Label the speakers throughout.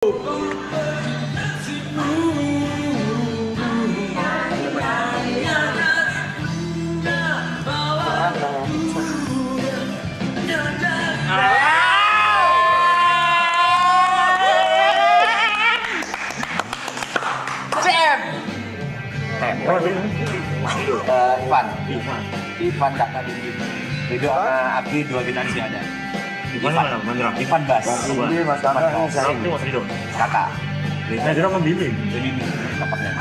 Speaker 1: Ivan kakak Ridho sama Abdi dua finalis yang ada. Ivan Bas. Ini Mas Kakak. Saya itu Mas Ridho. Kakak. Saya Ridho sama Bibim. Bibim kapaknya.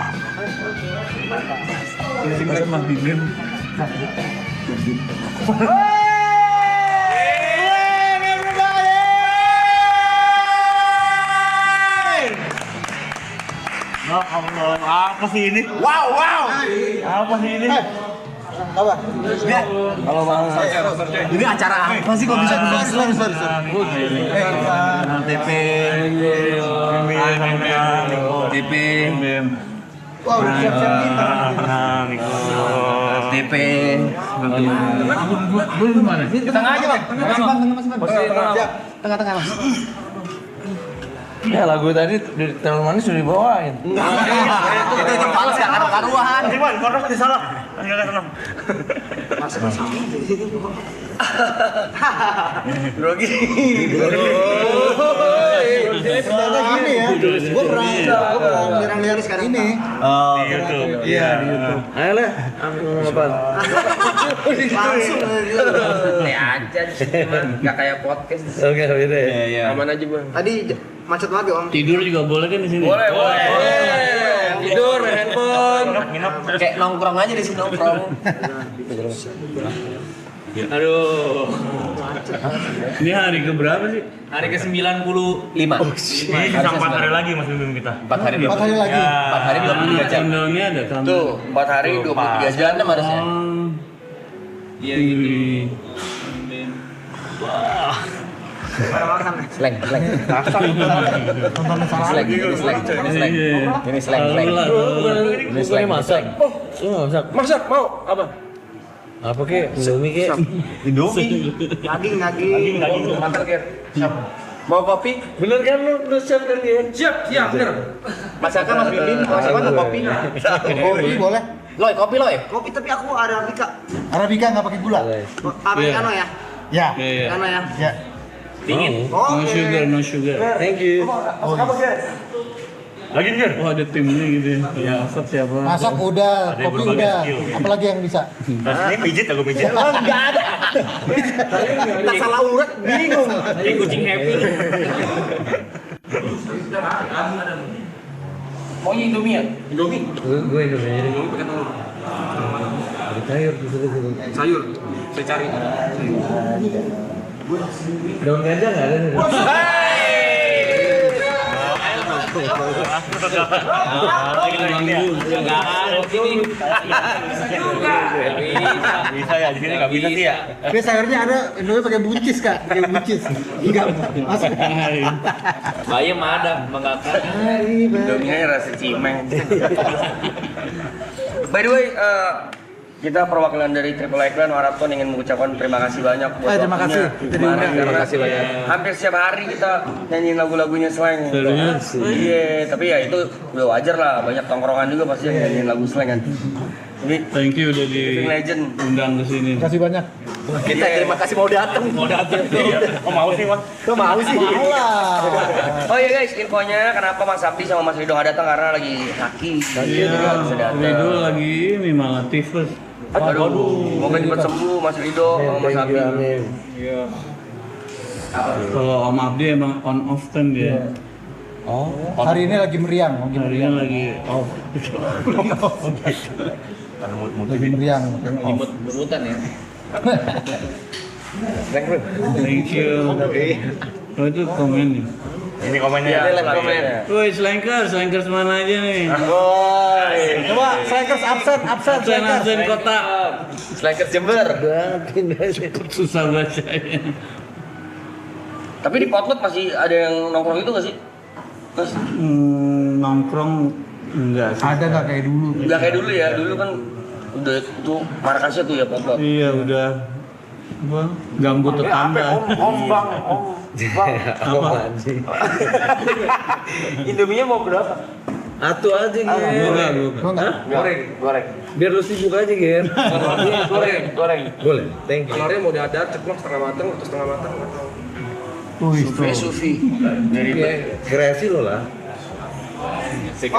Speaker 1: Ini Mas Bibim.
Speaker 2: Ya Allah, apa sih ini?
Speaker 1: Wow.
Speaker 2: Apa sih ini?
Speaker 1: Apa? Kalau mau ini acara apa sih kok bisa TP TP wow siap-siap TP belum mana? Tengah aja bang, tengah mas.
Speaker 3: Ya lagu tadi di Terlalu Manis sudah dibawain.
Speaker 1: Itu males gak karuan.
Speaker 2: Iwan, korang tadi salah. Enggak senang.
Speaker 1: Grogi.
Speaker 4: Ternyata gini ya. Gue pernah nyerang sekarang ini.
Speaker 2: Oh, di YouTube.
Speaker 4: Iya di YouTube.
Speaker 3: Ayo lah, ngomong apa?
Speaker 4: Langsung
Speaker 1: aja nggak kayak podcast.
Speaker 3: Oke, beda ya.
Speaker 1: Iya.
Speaker 3: Aman aja bang.
Speaker 4: tadi macet banget ya om.
Speaker 2: Tidur juga boleh kan di sini?
Speaker 1: Boleh.
Speaker 3: Tidur, main handphone.
Speaker 2: Nginep.
Speaker 1: Kayak nongkrong aja di sini nongkrong.
Speaker 3: Aduh.
Speaker 2: Ini hari ke berapa sih?
Speaker 1: Hari ke-95.
Speaker 2: Ini sisa 4 hari lagi Mas Bim kita.
Speaker 1: 4 hari
Speaker 4: 4 hari lagi.
Speaker 1: 4 hari 23 jam.
Speaker 2: Countdown-nya ada countdown.
Speaker 1: Tuh, 4 hari 23 jam harusnya.
Speaker 2: Iya gitu.
Speaker 1: Slang. Ini slang.
Speaker 3: Bukannya masak. Masak mau apa? Apa kek? Indomie kek?
Speaker 4: Daging.
Speaker 1: Mantap ya. Mau kopi?
Speaker 3: Bener kan lu udah siap kan dia?
Speaker 1: Siap, bener. Mas Aka, Mas Bibim, Mas Iwan mau kopi?
Speaker 4: Kopi boleh.
Speaker 1: Loy, kopi Loy.
Speaker 4: Kopi tapi aku Arabica. Arabica nggak pakai gula. Americano ya.
Speaker 3: Iya.
Speaker 4: Americano ya.
Speaker 3: Ya.
Speaker 2: Dingin.
Speaker 4: Oh,
Speaker 2: No sugar.
Speaker 3: Thank you.
Speaker 2: Lagi nih. Oh, ada timnya gitu ya. Masak siapa?
Speaker 4: masak udah,
Speaker 2: Ada yang
Speaker 4: kopi
Speaker 2: berbagai
Speaker 4: udah.
Speaker 2: skill.
Speaker 4: Apalagi yang bisa?
Speaker 2: Ini pijit aku pijit.
Speaker 4: Enggak ada. Tak salah urat, bingung.
Speaker 2: Ini kucing happy.
Speaker 1: Maunya Indomie ya? Indomie?
Speaker 3: Gue Indomie aja deh.
Speaker 1: Pakai telur.
Speaker 3: Ada sayur di situ.
Speaker 1: Sayur. Saya cari.
Speaker 3: Daun ganja nggak ada nih.
Speaker 2: Bisa ya, di sini nggak bisa sih ya.
Speaker 4: Tapi sayurnya ada Indomie pakai buncis kak, pakai buncis. Enggak masuk.
Speaker 1: Bayam ada, mengakar. Indomie rasa cimeng. By the way, kita perwakilan dari Triple Icon Marathon ingin mengucapkan terima kasih banyak buat
Speaker 4: Terima kasih.
Speaker 1: Terima kasih banyak. Hampir setiap hari kita nyanyiin lagu-lagunya slang.
Speaker 2: Serius?
Speaker 1: Iya, tapi ya itu udah wajar lah. Banyak tongkrongan juga pasti yang nyanyiin lagu slang kan. Jadi
Speaker 2: Thank you udah
Speaker 1: Living Legend.
Speaker 2: diundang ke sini.
Speaker 4: Terima kasih banyak.
Speaker 1: Kita terima kasih mau datang.
Speaker 2: Oh mau sih Mas?
Speaker 4: Kok mau sih? Mau lah.
Speaker 1: Oh iya guys, infonya kenapa Mas Abdi sama Mas Ridho nggak datang karena lagi sakit.
Speaker 2: Iya.
Speaker 1: Nggak bisa datang.
Speaker 2: Ridho lagi ini malah tifus.
Speaker 1: Aduh, semoga cepat sembuh Mas Ridho sama Mas Abdi.
Speaker 3: Amin.
Speaker 2: Kalau Om Abdi emang on off kan dia.
Speaker 3: Oh.
Speaker 4: Hari ini lagi meriang,
Speaker 2: Harinya lagi off.
Speaker 4: lagi meriang.
Speaker 1: Berutan ya.
Speaker 2: Thank you. Oh itu komen nih.
Speaker 1: Ini komennya. Iya, komen.
Speaker 2: Woi slankers mana aja nih?
Speaker 4: Coba Slackers absen Slackers.
Speaker 2: Absen kota.
Speaker 1: Slackers Jember.
Speaker 2: Susah bacanya.
Speaker 1: Tapi di Potlot masih ada yang nongkrong itu nggak sih? Mas,
Speaker 2: Nongkrong enggak sih.
Speaker 4: Ada nggak kayak dulu?
Speaker 1: nggak kayak dulu ya. Dulu kan udah tuh markasnya tuh ya Potlot.
Speaker 2: Iya udah. Gambut tetangga.
Speaker 1: Om.
Speaker 3: Apaan sih?
Speaker 1: Indominya mau berapa?
Speaker 3: Atu aja Ger.
Speaker 1: Goreng.
Speaker 3: Biar lu sibuk aja Ger.
Speaker 1: Goreng.
Speaker 3: Boleh. Thank you.
Speaker 5: Telurnya mau dadar, ceplok setengah matang atau setengah matang?
Speaker 1: Sufi. Dari
Speaker 3: Kreasi lo lah.
Speaker 2: Thank you.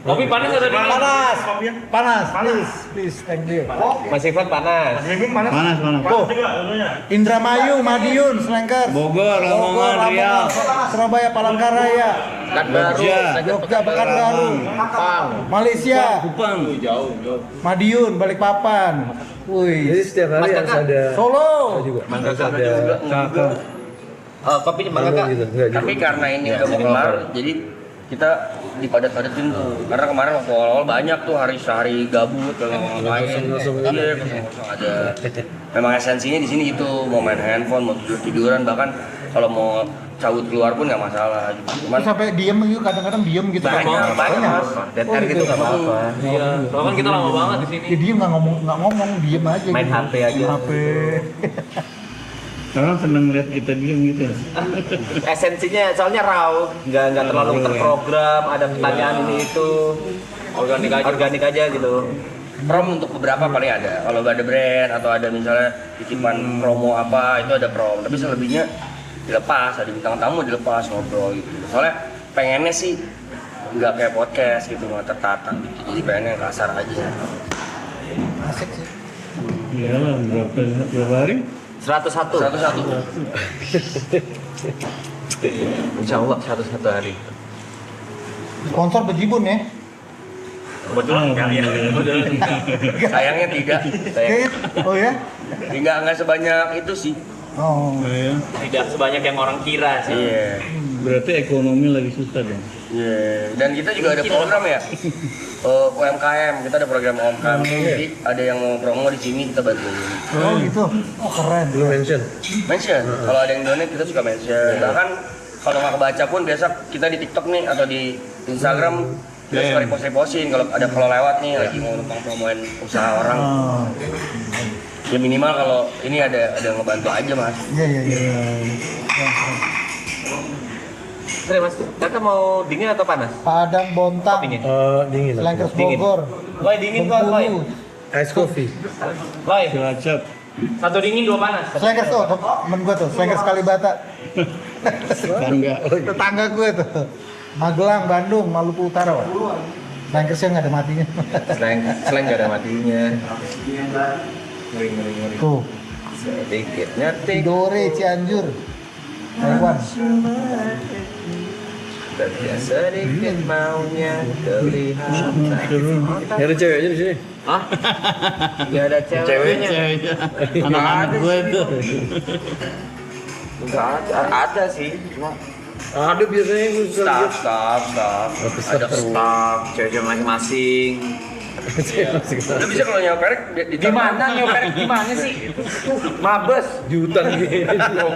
Speaker 1: kopi panas atau dingin?
Speaker 4: Panas. Please, thank you.
Speaker 1: Mas Ivan panas.
Speaker 2: Panas.
Speaker 4: Oh, Indramayu, Madiun, Slengker.
Speaker 2: Bogor, Lamongan, Riau.
Speaker 4: Surabaya, Palangkaraya, Jogja, Pekanbaru, Malaysia,
Speaker 2: Kupang.
Speaker 4: Madiun, Balikpapan.
Speaker 3: Jadi
Speaker 4: Wih,
Speaker 3: setiap hari harus ada
Speaker 4: Solo.
Speaker 3: juga. Harus ada kakak.
Speaker 1: Kopinya Bang
Speaker 3: Gitu. Enggak
Speaker 1: Tapi
Speaker 3: juga.
Speaker 1: karena ini udah mau kelar, jadi kita dipadat-padatin tuh. Karena kemarin waktu awal banyak tuh hari gabut kalau ngapain.
Speaker 3: Kosong-kosong.
Speaker 1: Iya, kosong-kosong ada. Memang esensinya di sini itu mau main handphone, mau tiduran, bahkan kalau mau cabut keluar pun nggak masalah. Cuman
Speaker 4: Terus sampai diem gitu, kadang-kadang diem gitu.
Speaker 1: banyak.
Speaker 4: Dead air gitu nggak apa-apa.
Speaker 1: Iya, soalnya kan kita lama banget di sini.
Speaker 4: Ya diem nggak ngomong, diem aja.
Speaker 1: Main
Speaker 4: gitu.
Speaker 1: HP aja.
Speaker 4: Main HP.
Speaker 2: Orang seneng lihat kita diem gitu.
Speaker 1: Esensinya soalnya raw, nggak terlalu terprogram, ada pertanyaan ini itu, organik aja gitu. Prom untuk beberapa paling ada, kalau ada brand atau ada misalnya titipan promo apa itu ada prom, tapi selebihnya dilepas, ada bintang tamu dilepas ngobrol gitu. Soalnya pengennya sih nggak kayak podcast gitu, nggak tertata, jadi pengennya kasar aja.
Speaker 4: Asik sih.
Speaker 2: Iyalah, berapa hari?
Speaker 1: 101. Insya Allah 101 hari.
Speaker 4: Sponsor bejibun ya.
Speaker 1: Kebetulan sayangnya tidak.
Speaker 4: Oh ya?
Speaker 1: Nggak sebanyak itu sih.
Speaker 4: Oh.
Speaker 2: Ya.
Speaker 1: Tidak sebanyak yang orang kira sih. Iya.
Speaker 2: Berarti ekonomi lagi susah dong.
Speaker 1: Iya. Dan kita juga ada program ya. UMKM, kita ada program UMKM. Jadi ada yang mau promo di sini kita bantuin.
Speaker 4: Oh gitu. Oh keren.
Speaker 3: Lu mention.
Speaker 1: Mention. Kalau ada yang donate kita suka mention. Bahkan kalau nggak kebaca pun biasa kita di TikTok nih atau di Instagram kita suka repost-repostin kalau lewat nih lagi mau numpang promoin usaha orang.
Speaker 4: Oh.
Speaker 1: Ya minimal kalau ini ada ngebantu aja mas.
Speaker 4: Iya.
Speaker 1: Terus mas, kakak mau dingin atau panas?
Speaker 4: Padang Bontang,
Speaker 3: Dingin.
Speaker 4: Slengkers Bogor,
Speaker 1: Woi dingin kok, woi.
Speaker 4: Bengkulu.
Speaker 3: Ice coffee.
Speaker 1: Woi,
Speaker 2: Cilacap.
Speaker 1: satu dingin dua panas.
Speaker 4: Slengkers tuh, temen gue tuh, Slengkers Kalibata.
Speaker 2: Bangga.
Speaker 4: Tetangga gue tuh. Magelang, Bandung, Maluku Utara. Wah. Slenkersnya nggak ada matinya.
Speaker 1: Selain gak ada matinya. Ngeri.
Speaker 4: Tuh,
Speaker 1: Sedikit nyetik.
Speaker 4: Tidore, Cianjur, Taiwan.
Speaker 1: Dan sedikit maunya kelihatan.
Speaker 3: Ada ceweknya di sini.
Speaker 1: Hah? Gak ada ceweknya.
Speaker 2: Anak-anak gue tuh.
Speaker 1: Enggak ada sih. Cuma
Speaker 3: Ada biasanya gue suka lihat.
Speaker 1: staff. Ada staff, cewek-cewek masing-masing. Lu bisa kalau nyoperek di gimana nyoperek gimana sih? Mabes.
Speaker 3: Di hutan gitu.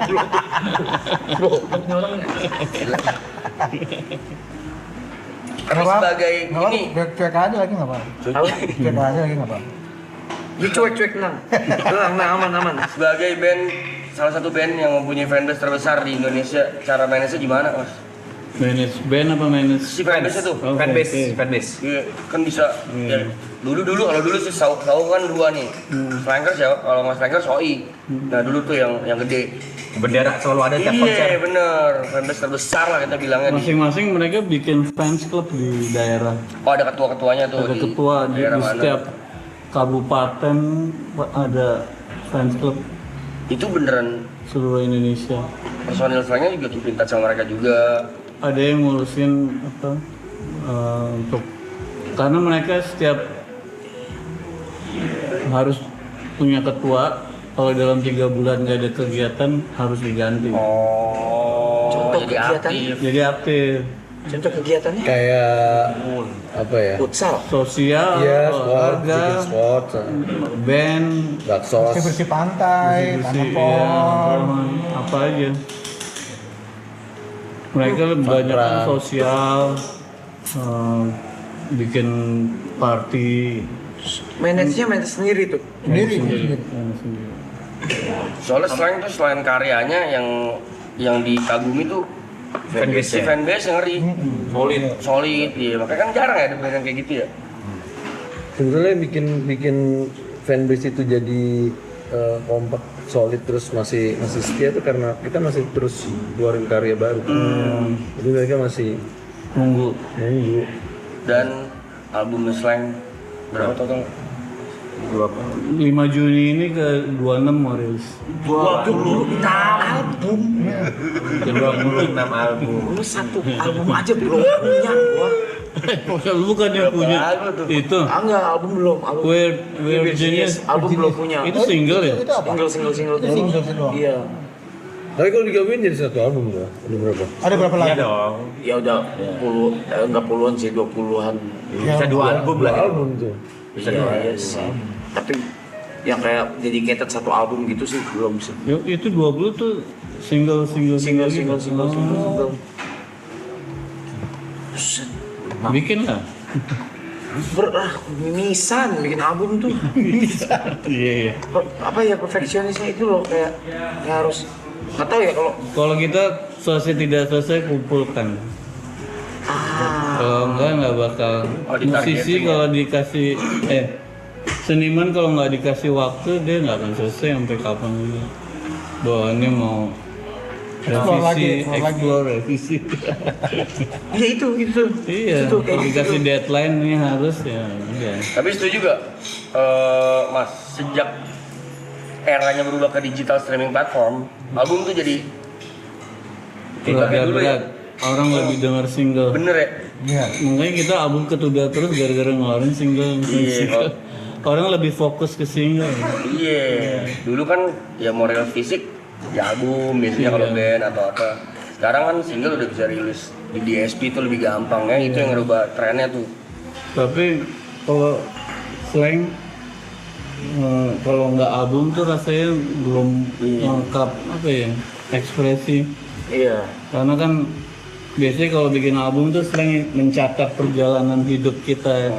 Speaker 1: Tapi sebagai ini
Speaker 4: cuek aja lagi nggak apa? Cuek aja lagi nggak apa?
Speaker 1: dia cuek nang. Aman. Sebagai band salah satu band yang mempunyai fanbase terbesar di Indonesia, cara manage gimana, Mas?
Speaker 2: Manage band apa manage?
Speaker 1: Si fanbase itu.
Speaker 2: Oh, fanbase.
Speaker 1: Iya, kan bisa ya, dulu sih tahu kan dua nih. Slankers ya, kalau Mas Slankers SOI. Nah, dulu tuh yang gede.
Speaker 6: Bendera selalu ada tiap konser.
Speaker 1: Iya, bener. Fanbase terbesar lah kita bilangnya di.
Speaker 2: Masing-masing mereka bikin fans club di daerah.
Speaker 1: Oh, ada ketua-ketuanya tuh
Speaker 2: Ada ketua di
Speaker 1: daerah mana.
Speaker 2: setiap kabupaten ada fans club
Speaker 1: Itu beneran
Speaker 2: seluruh Indonesia.
Speaker 1: personil Slanknya juga dipinta sama mereka juga.
Speaker 2: Ada yang ngurusin apa untuk karena mereka setiap harus punya ketua. Kalau dalam 3 bulan nggak ada kegiatan harus diganti.
Speaker 1: Oh,
Speaker 6: Contoh
Speaker 1: jadi
Speaker 6: kegiatan?
Speaker 1: aktif.
Speaker 2: Jadi aktif,
Speaker 6: Contoh kegiatannya
Speaker 3: Kayak apa ya?
Speaker 6: futsal.
Speaker 2: sosial,
Speaker 3: Iya, sport,
Speaker 2: olahraga,
Speaker 3: bikin sport,
Speaker 2: band,
Speaker 3: baksos.
Speaker 4: Bersih pantai, tanam
Speaker 2: iya,
Speaker 4: pohon.
Speaker 2: apa aja. Mereka banyak kan sosial, bikin party
Speaker 6: Manage-nya manage sendiri tuh.
Speaker 4: Sendiri.
Speaker 2: sendiri.
Speaker 5: Soalnya Slank tuh selain karyanya yang dikagumi tuh fanbase yang ngeri, solid, iya. Makanya kan jarang ya ada band yang kayak gitu ya.
Speaker 3: Sebetulnya bikin fanbase itu jadi kompak, solid, terus masih setia tuh karena kita masih terus keluarin karya baru. Jadi mereka masih
Speaker 2: nunggu.
Speaker 5: Dan album Slank berapa total?
Speaker 2: 5 Juni ini ke 26 mau rilis.
Speaker 6: 26 album.
Speaker 2: Ke 26
Speaker 6: album. Lu satu album aja belum punya gua.
Speaker 2: Bukan yang punya itu.
Speaker 6: Enggak, album belum. Album
Speaker 2: We're Genius.
Speaker 6: Album belum punya.
Speaker 2: Itu single ya?
Speaker 4: Itu apa?
Speaker 6: Single
Speaker 4: Itu single doang.
Speaker 6: Iya.
Speaker 3: tapi kalau digabungin jadi satu album tuh. Ada berapa?
Speaker 4: Ada berapa lagu?
Speaker 1: Iya dong.
Speaker 6: Ya udah enggak puluhan sih, 20-an.
Speaker 1: Bisa 2 album lah.
Speaker 3: Album tuh.
Speaker 6: Iya sih. Tapi yang kayak dedicated satu album gitu sih belum sih.
Speaker 2: Itu 20 tuh single.
Speaker 6: Buset.
Speaker 2: Bikin lah.
Speaker 6: Mimisan bikin album tuh.
Speaker 2: Iya.
Speaker 6: Apa ya, perfeksionisnya itu loh, kayak harus nggak tahu ya
Speaker 2: Kalau kita selesai tidak selesai kumpulkan. Kalau enggak bakal. Musisi kalau dikasih seniman kalau nggak dikasih waktu dia nggak akan selesai sampai kapan dulu. Bawaannya mau revisi.
Speaker 6: Iya itu.
Speaker 2: Iya.
Speaker 6: Itu kayak
Speaker 2: Kalau dikasih deadline ini harus ya. Udah.
Speaker 5: Tapi setuju gak, Mas, sejak eranya berubah ke digital streaming platform, album tuh jadi
Speaker 2: Kalau
Speaker 5: kayak dulu ya.
Speaker 2: berat, orang lebih dengar single.
Speaker 5: Bener ya?
Speaker 4: Iya.
Speaker 2: Makanya kita album ketunda terus gara-gara ngeluarin single.
Speaker 5: Iya.
Speaker 2: Orang lebih fokus ke single.
Speaker 5: Iya. Dulu kan ya model fisik di album biasanya kalau band atau apa. Sekarang kan single udah bisa rilis di DSP itu lebih gampang ya. Itu yang ngerubah trennya tuh.
Speaker 2: Tapi kalau Slank kalau nggak album tuh rasanya belum lengkap ekspresi.
Speaker 6: Iya.
Speaker 2: Karena kan biasanya kalau bikin album tuh Slank mencatat perjalanan hidup kita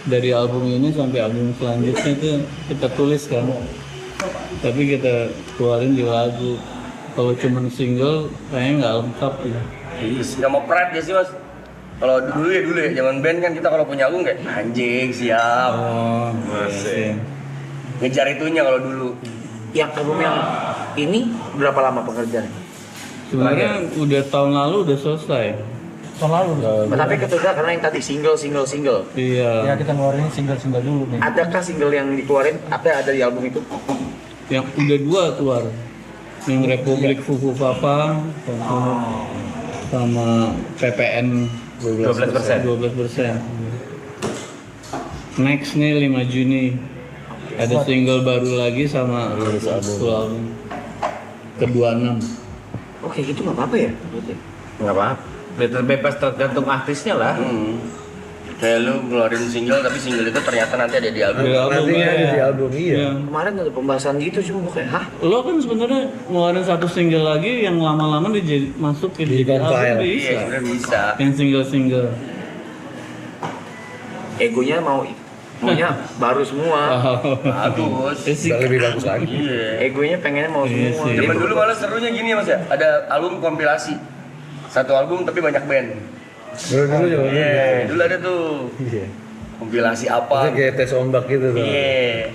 Speaker 2: dari album ini sampai album selanjutnya itu kita tulis kan. Tapi kita keluarin di lagu. Kalau cuma single kayaknya nggak lengkap ya.
Speaker 5: Nggak mau pride ya sih mas. Kalau dulu ya zaman band kan kita kalau punya album kayak anjing siap.
Speaker 2: Oh, masih.
Speaker 5: Ngejar itunya kalau dulu.
Speaker 6: Yang album yang ini berapa lama pengerjaannya?
Speaker 2: Sebenarnya udah tahun lalu udah selesai.
Speaker 4: Tahun lalu.
Speaker 6: Tapi ketunda karena yang tadi single.
Speaker 4: Ya
Speaker 2: Iya.
Speaker 4: kita ngeluarin single dulu nih.
Speaker 6: Adakah single yang dikeluarin? Apa yang ada di album itu?
Speaker 2: Yang udah 2 keluar. Yang Republik Fufu Papa sama PPN 12%. Next nih 5 Juni ada single baru lagi sama album ke-26.
Speaker 6: Oke gitu nggak apa-apa ya?
Speaker 1: Nggak apa-apa. Bebas tergantung artisnya lah.
Speaker 5: Kayak lu ngeluarin single tapi single itu ternyata nanti ada di album.
Speaker 3: Nantinya ada di album, iya.
Speaker 6: Kemarin ada pembahasan gitu cuma kayak hah?
Speaker 2: Lo kan sebenarnya ngeluarin 1 single lagi yang lama-lama masuk ke
Speaker 3: Di
Speaker 2: jadi album
Speaker 3: compile.
Speaker 5: Iya
Speaker 2: bisa.
Speaker 5: sebenarnya bisa.
Speaker 2: Yang single.
Speaker 6: Egonya maunya baru semua.
Speaker 5: Bagus.
Speaker 3: Udah lebih bagus lagi.
Speaker 5: Iya.
Speaker 6: Egonya pengennya mau
Speaker 2: Iya
Speaker 6: semua.
Speaker 2: sih.
Speaker 5: Zaman dulu malah serunya gini ya mas ya. Ada album kompilasi. Satu album tapi banyak band.
Speaker 3: Dulu juga.
Speaker 5: Iya. Dulu ada tuh
Speaker 3: Iya.
Speaker 5: kompilasi
Speaker 3: Itu
Speaker 5: apa.
Speaker 3: kayak tes ombak gitu tuh.
Speaker 5: Iya.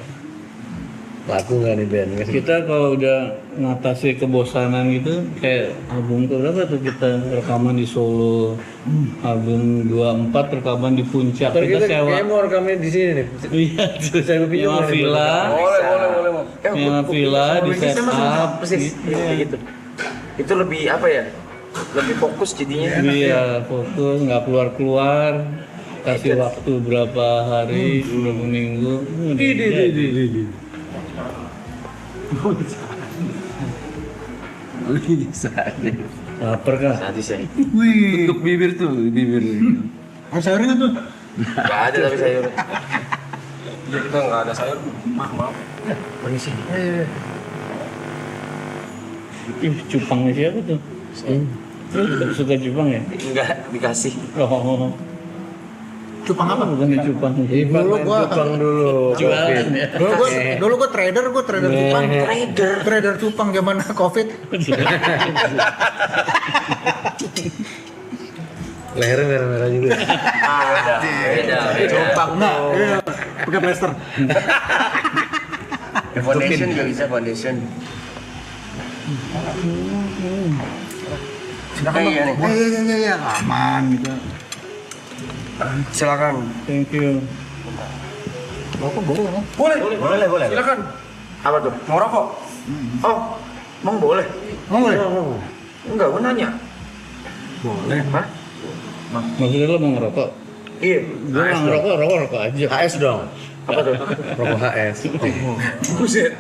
Speaker 3: Laku nggak nih band?
Speaker 2: Kita kalau udah ngatasi kebosanan gitu kayak album berapa tuh kita rekaman di Solo, album 24 rekaman di Puncak,
Speaker 3: Ntar
Speaker 2: kita
Speaker 3: kita
Speaker 2: sewa
Speaker 3: kayaknya mau rekamnya di sini nih.
Speaker 2: iya
Speaker 3: Saya pinjam
Speaker 2: nyewa
Speaker 3: nih,
Speaker 2: villa,
Speaker 5: Boleh mas.
Speaker 2: nyewa villa di
Speaker 6: Bisnisnya
Speaker 2: set
Speaker 6: sama
Speaker 2: up
Speaker 6: persis kayak gitu. Itu lebih apa ya? Lebih fokus jadinya.
Speaker 2: iya fokus nggak keluar kasih waktu berapa hari berapa minggu lapar kah?
Speaker 6: Nanti saya.
Speaker 1: Tutup bibir tuh, bibir.
Speaker 4: Ada sayurnya tuh.
Speaker 6: Gak ada tapi sayur.
Speaker 5: Kita nggak ada sayur. Maaf.
Speaker 6: Permisi.
Speaker 2: Ih, cupangnya siapa tuh? Lu suka cupang ya?
Speaker 6: Enggak dikasih.
Speaker 2: Oh.
Speaker 4: Cupang apa?
Speaker 2: Bukan di Cupang.
Speaker 4: Dulu gua
Speaker 3: dulu.
Speaker 2: Jualan ya.
Speaker 4: dulu gua trader cupang. Trader cupang zaman Covid.
Speaker 3: Lehernya merah-merah juga.
Speaker 5: Beda.
Speaker 6: Cupang
Speaker 4: Nah, iya, pakai plester.
Speaker 5: Foundation juga bisa foundation.
Speaker 4: Silakan
Speaker 5: Iya nih.
Speaker 4: Iya, aman gitu.
Speaker 5: Silakan.
Speaker 2: Thank you.
Speaker 4: Rokok boleh kan?
Speaker 5: Boleh. Silakan.
Speaker 6: Apa tuh?
Speaker 5: Mau rokok?
Speaker 6: Oh, emang boleh?
Speaker 4: Boleh.
Speaker 6: Enggak, gue nanya.
Speaker 4: Boleh.
Speaker 6: Hah?
Speaker 2: Maksudnya lo mau ngerokok?
Speaker 6: Iya.
Speaker 2: Gue nggak ngerokok, rokok aja.
Speaker 3: HS dong.
Speaker 6: Apa tuh?
Speaker 3: Rokok HS.
Speaker 6: Buset.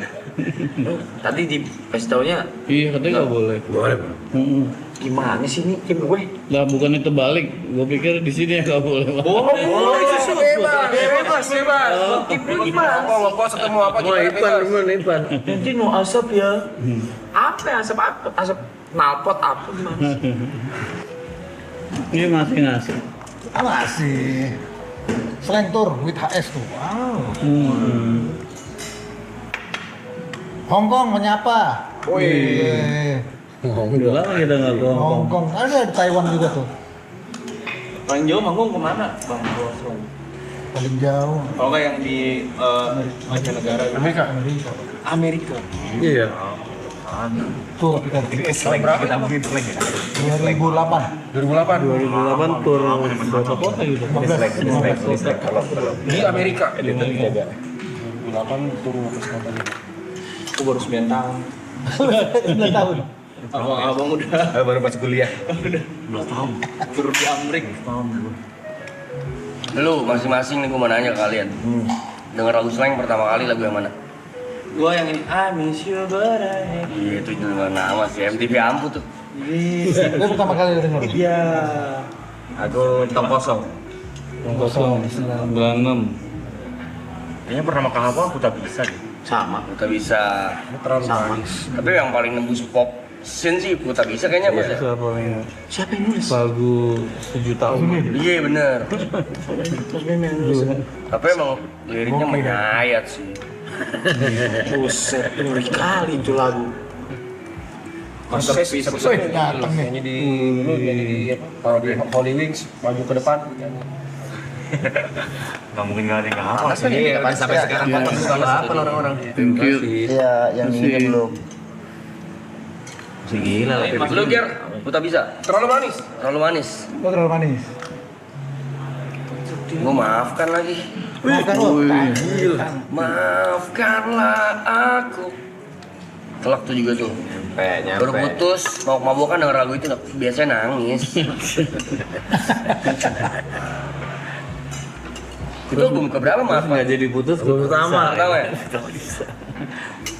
Speaker 6: Tadi dikasih taunya
Speaker 2: Iya, katanya nggak boleh.
Speaker 3: Boleh.
Speaker 2: Mm-mm.
Speaker 6: gimana sih ini tim gue?
Speaker 2: Lah bukan itu balik, gue pikir di sini ya nggak boleh.
Speaker 6: Boleh, susu bebas. Tim gue gimana?
Speaker 5: Ngerokok ketemu apa
Speaker 3: Mau Ipan.
Speaker 6: Nanti mau asap ya? Apa asap apa? Asap nalpot apa gimana?
Speaker 2: Ini masih ngasih.
Speaker 4: Masih. Slang tour with HS tuh. Wow. Hongkong menyapa. Wih.
Speaker 2: Udah lama kita nggak ke Hongkong.
Speaker 4: Hongkong ada di Taiwan juga tuh.
Speaker 6: Paling jauh manggung kemana? Bang Bosong.
Speaker 4: Paling jauh.
Speaker 6: Kalau nggak yang di mancanegara? Amerika.
Speaker 3: Iya.
Speaker 4: Tuh kita.
Speaker 5: Kita mungkin slang ya.
Speaker 4: 2008.
Speaker 2: 2008 tur berapa kota gitu?
Speaker 4: 15 kota.
Speaker 5: Di Amerika.
Speaker 3: 8 turun atas kota gitu.
Speaker 6: Aku baru 9 tahun.
Speaker 4: 9 tahun.
Speaker 6: Abang udah
Speaker 3: Baru pas kuliah.
Speaker 6: turun di Amrik.
Speaker 5: Lu masing-masing nih gue mau nanya ke kalian. Dengar lagu slang pertama kali lagu yang mana?
Speaker 6: Gua yang ini I miss you but I
Speaker 5: Iya itu juga nama sih MTV Ampu tuh.
Speaker 4: Itu pertama kali denger.
Speaker 6: Iya. Aku tong kosong.
Speaker 2: 96.
Speaker 1: Kayaknya pertama kali aku tak bisa deh.
Speaker 6: Sama.
Speaker 5: Kita bisa.
Speaker 3: Terlalu
Speaker 6: Sama.
Speaker 3: manis.
Speaker 5: Tapi yang paling nembus pop scene sih Puta Bisa kayaknya Mas ya?
Speaker 2: Siapa yang
Speaker 6: Siapa yang nulis?
Speaker 2: lagu 7 tahun?
Speaker 5: Iya bener.
Speaker 2: Dulu.
Speaker 5: Tapi emang liriknya menyayat sih.
Speaker 6: Buset, ngeri kali itu lagu.
Speaker 4: Wih, datang nih.
Speaker 3: Nyanyi di kalau di Holy Wings maju ke depan.
Speaker 1: Nggak mungkin nggak ada yang nggak hafal sih.
Speaker 5: Iya, sampai sekarang potong suka apa orang-orang.
Speaker 2: Thank you.
Speaker 7: Iya, yang ini belum.
Speaker 1: Masih gila lah.
Speaker 5: Lu Ger, Puta Bisa. Terlalu manis. Terlalu manis.
Speaker 4: Oh, terlalu manis.
Speaker 5: Gua maafkan lagi.
Speaker 4: Makan lo.
Speaker 5: Maafkanlah aku. Telak tuh juga tuh. Baru putus, mau mabokan denger lagu itu biasanya nangis. Itu album keberapa maaf?
Speaker 2: Nggak jadi putus.
Speaker 5: Pertama ya?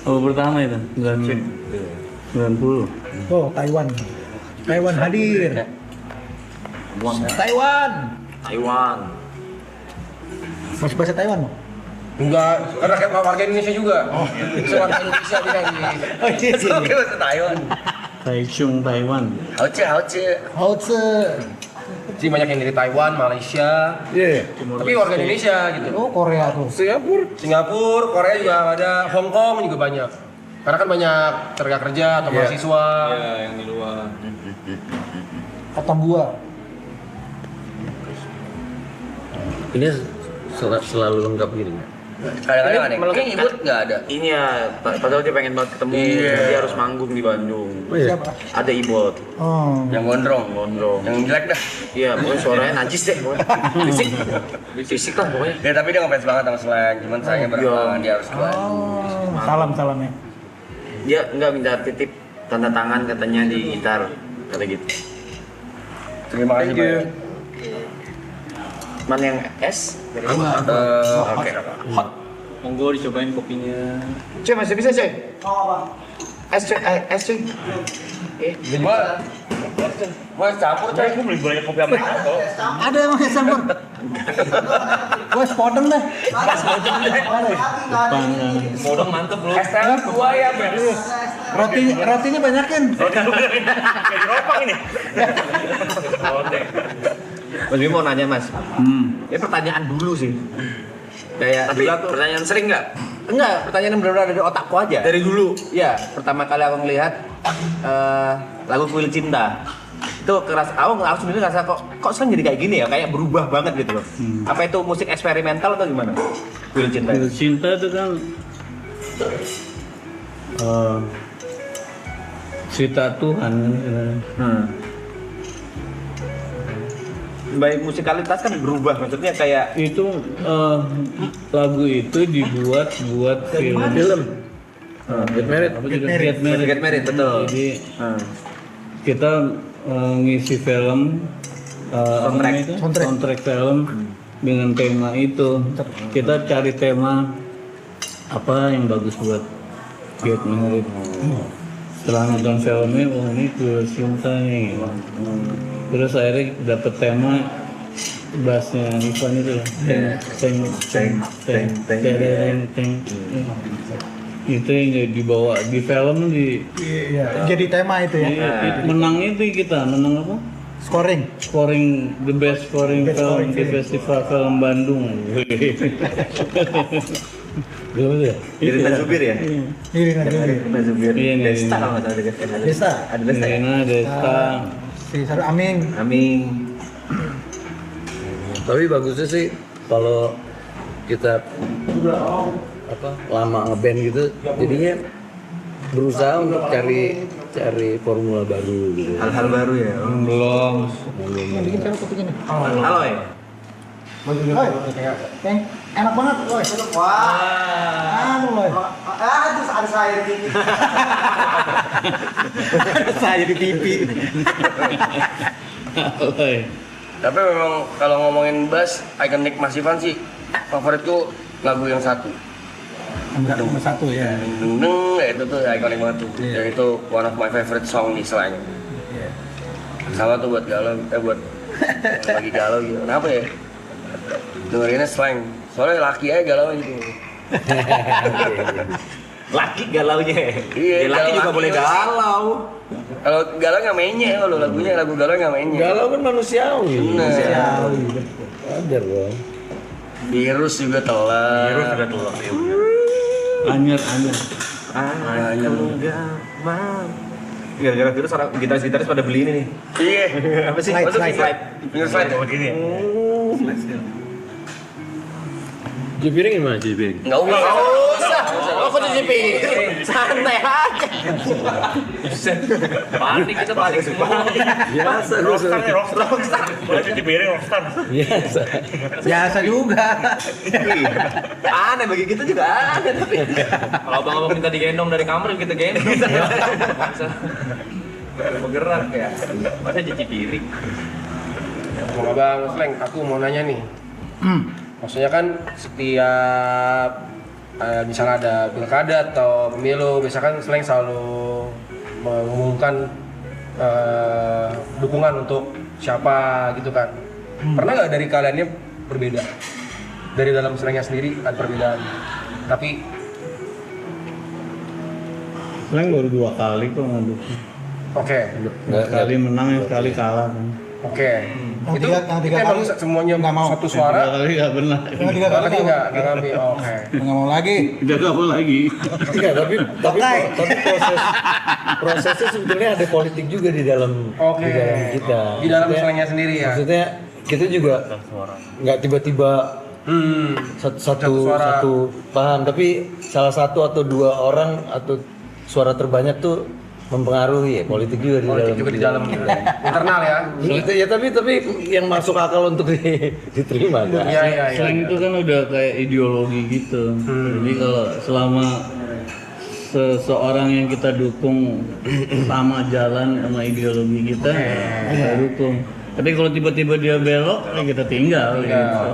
Speaker 2: Oh pertama itu 90.
Speaker 4: Oh, Taiwan. Taiwan hadir. Taiwan. Masih bahasa Taiwan, Bang?
Speaker 5: Enggak, karena kayak warga Indonesia juga. Oh, warga Indonesia dia ini.
Speaker 4: Oh, iya sih.
Speaker 5: Oke, bahasa Taiwan.
Speaker 2: Taichung Taiwan.
Speaker 5: Hauce.
Speaker 4: Hauce.
Speaker 5: Sih banyak yang dari Taiwan, Malaysia.
Speaker 3: Iya.
Speaker 5: Tapi warga Indonesia gitu.
Speaker 4: Oh, Korea tuh.
Speaker 5: Singapura, Korea juga ada, Hong Kong juga banyak. Karena kan banyak tenaga kerja atau mahasiswa.
Speaker 6: Iya, yang di luar.
Speaker 4: Katambua.
Speaker 3: Ini selalu lengkap gini.
Speaker 5: Kadang-kadang ada. Mungkin ibut nggak ada.
Speaker 6: Ini ya, padahal dia pengen banget ketemu.
Speaker 5: Iya.
Speaker 6: Dia harus manggung di Bandung.
Speaker 3: Oh iya.
Speaker 4: Siapa?
Speaker 6: Ada Ibot.
Speaker 4: Oh.
Speaker 5: Yang gondrong. Yang jelek dah.
Speaker 6: Iya, pokoknya suaranya najis deh. Pokoknya. Fisik lah pokoknya.
Speaker 5: Ya tapi dia ngefans banget sama slang. Cuman sayangnya belakangan dia harus ke Bandung.
Speaker 4: Oh, salam-salamnya.
Speaker 6: Dia nggak minta titip tanda tangan katanya di gitar. Kata gitu.
Speaker 5: Terima kasih banyak.
Speaker 6: Mana yang S?
Speaker 5: Oke.
Speaker 6: Monggo dicobain kopinya. Cuy, masih bisa cuy? Es cuy, es cuy.
Speaker 5: Mau campur coy.
Speaker 1: Aku beli banyak kopi Amerika.
Speaker 4: Ada yang mau campur. Gua spodeng deh.
Speaker 6: Modong mantep bro.
Speaker 5: Es teh 2 ya, Ben.
Speaker 4: Rotinya banyakin.
Speaker 1: Kayak di ropang ini.
Speaker 6: Mas Bimo mau nanya Mas. Ya pertanyaan dulu sih. Kayak
Speaker 5: Tapi
Speaker 6: dulu aku
Speaker 5: pertanyaan sering nggak?
Speaker 6: enggak, pertanyaan yang benar-benar dari otakku aja.
Speaker 5: Dari dulu.
Speaker 6: Iya, pertama kali aku ngelihat lagu Kuil Cinta. Itu aku sendiri ngerasa kok sekarang jadi kayak gini ya, kayak berubah banget gitu loh. Apa itu musik eksperimental atau gimana? Kuil Cinta.
Speaker 2: Kuil Cinta itu kan cerita Tuhan kan sebenarnya.
Speaker 6: Baik musikalitas kan berubah, maksudnya kayak
Speaker 2: Itu lagu itu dibuat buat film.
Speaker 3: Get Married.
Speaker 2: Apa juga? Get Married.
Speaker 6: Get Married, betul.
Speaker 2: Jadi kita ngisi film
Speaker 6: Soundtrack.
Speaker 2: soundtrack film dengan tema itu. Kita cari tema apa yang bagus buat Get Married. Setelah nonton filmnya, oh ini Kuil Cinta nih. Terus akhirnya dapet tema bassnya Ivan itu loh. Teng. Itu yang dibawa di film
Speaker 4: Iya, jadi tema itu ya.
Speaker 2: menang itu kita menang apa? Scoring the best scoring film di Festival Film Bandung. Belum ya?
Speaker 6: jadi Tanjubir ya?
Speaker 4: Ini nanti.
Speaker 6: Tanjubir.
Speaker 2: Iya, nih.
Speaker 6: Desta kalau nggak salah dekat.
Speaker 4: Desta.
Speaker 6: Ada Desta ya?
Speaker 2: Nina, Desta.
Speaker 4: Si Saru Aming.
Speaker 6: Amin.
Speaker 3: Tapi bagusnya sih kalau kita lama ngeband gitu, jadinya berusaha untuk cari formula baru gitu.
Speaker 6: Hal-hal baru ya.
Speaker 2: Belum.
Speaker 4: Yang bikin siapa kopinya nih?
Speaker 6: Halo ya.
Speaker 4: Yang enak banget, Loy. Wah. Anu, Loy. Terus ada saya di TV.
Speaker 6: Saya di TV.
Speaker 2: Alay.
Speaker 5: Tapi memang kalau ngomongin bass, ikonik Mas Ivan sih favoritku lagu yang satu.
Speaker 4: Nomor 1 ya.
Speaker 5: Deng ya itu tuh ikonik banget tuh. Dan itu one of my favorite song di Slang. Sama tuh buat galau, buat lagi galau gitu. Kenapa ya? Dengerinnya Slang. Soalnya laki aja galau gitu.
Speaker 6: Laki galaunya.
Speaker 5: Iya,
Speaker 6: Ya, laki
Speaker 5: galau
Speaker 6: juga
Speaker 5: laki
Speaker 6: boleh
Speaker 5: juga sih.
Speaker 6: galau.
Speaker 5: Kalau galau nggak mainnya kalau lagunya lagu galau nggak mainnya.
Speaker 3: Galau kan manusiawi.
Speaker 5: Bener.
Speaker 3: Wajar dong.
Speaker 5: Virus juga telat.
Speaker 6: Virus udah telur.
Speaker 2: Anyer.
Speaker 6: Gara-gara virus orang gitaris-gitaris pada beli ini nih.
Speaker 5: Iya.
Speaker 6: Apa sih?
Speaker 4: Slide,
Speaker 6: Masuk
Speaker 4: slide.
Speaker 6: slide.
Speaker 5: Finger slide.
Speaker 6: Begini.
Speaker 3: Jipiring gimana Jipiring?
Speaker 5: Nggak usah.
Speaker 6: Kok cuci piring? Santai aja. Panik kita panik semua.
Speaker 3: Biasa
Speaker 6: Rockstar.
Speaker 5: Boleh cuci piring rockstar.
Speaker 3: Biasa.
Speaker 4: Biasa juga.
Speaker 6: Aneh bagi kita juga aneh tapi. Kalau abang-abang minta digendong dari kamar kita gendong. Bisa. Bergerak ya. Masa cuci piring?
Speaker 5: Mau Bang Sleng, aku mau nanya nih. Maksudnya kan setiap misalnya ada pilkada atau pemilu, misalkan Sleng selalu mengumumkan dukungan untuk siapa gitu kan. Pernah nggak dari kaliannya berbeda? Dari dalam Slengnya sendiri ada perbedaan. Tapi
Speaker 2: Slang baru 2 kali kok ngadu.
Speaker 5: oke.
Speaker 2: Sekali menang, yang sekali kalah kan.
Speaker 5: Oke.
Speaker 4: Yang
Speaker 5: Itu
Speaker 4: tiga- yang tiga
Speaker 5: itu emang
Speaker 4: kali
Speaker 5: semuanya
Speaker 4: nggak mau.
Speaker 5: satu
Speaker 2: 3
Speaker 5: suara.
Speaker 2: kali nggak benar.
Speaker 4: Yang 3 kali
Speaker 5: Nggak ngambil. Oke.
Speaker 4: nggak mau lagi.
Speaker 2: Udah nggak mau lagi.
Speaker 3: Enggak, tapi prosesnya sebetulnya ada politik juga di dalam
Speaker 5: Oke.
Speaker 3: di dalam kita.
Speaker 5: Di dalam
Speaker 3: Maksudnya-
Speaker 5: Slengnya sendiri ya.
Speaker 3: Maksudnya kita juga nggak tiba-tiba
Speaker 5: Satu suara.
Speaker 3: satu paham, tapi salah satu atau 2 orang atau suara terbanyak tuh mempengaruhi ya politik juga
Speaker 5: Politik juga di dalam internal ya.
Speaker 3: Itu ya, tapi yang masuk akal untuk diterima kan.
Speaker 5: Iya iya iya.
Speaker 2: Slang itu kan udah kayak ideologi gitu. Jadi kalau selama seseorang yang kita dukung sama jalan sama ideologi kita, kita dukung. Tapi kalau tiba-tiba dia belok, ya kita tinggal. Gitu.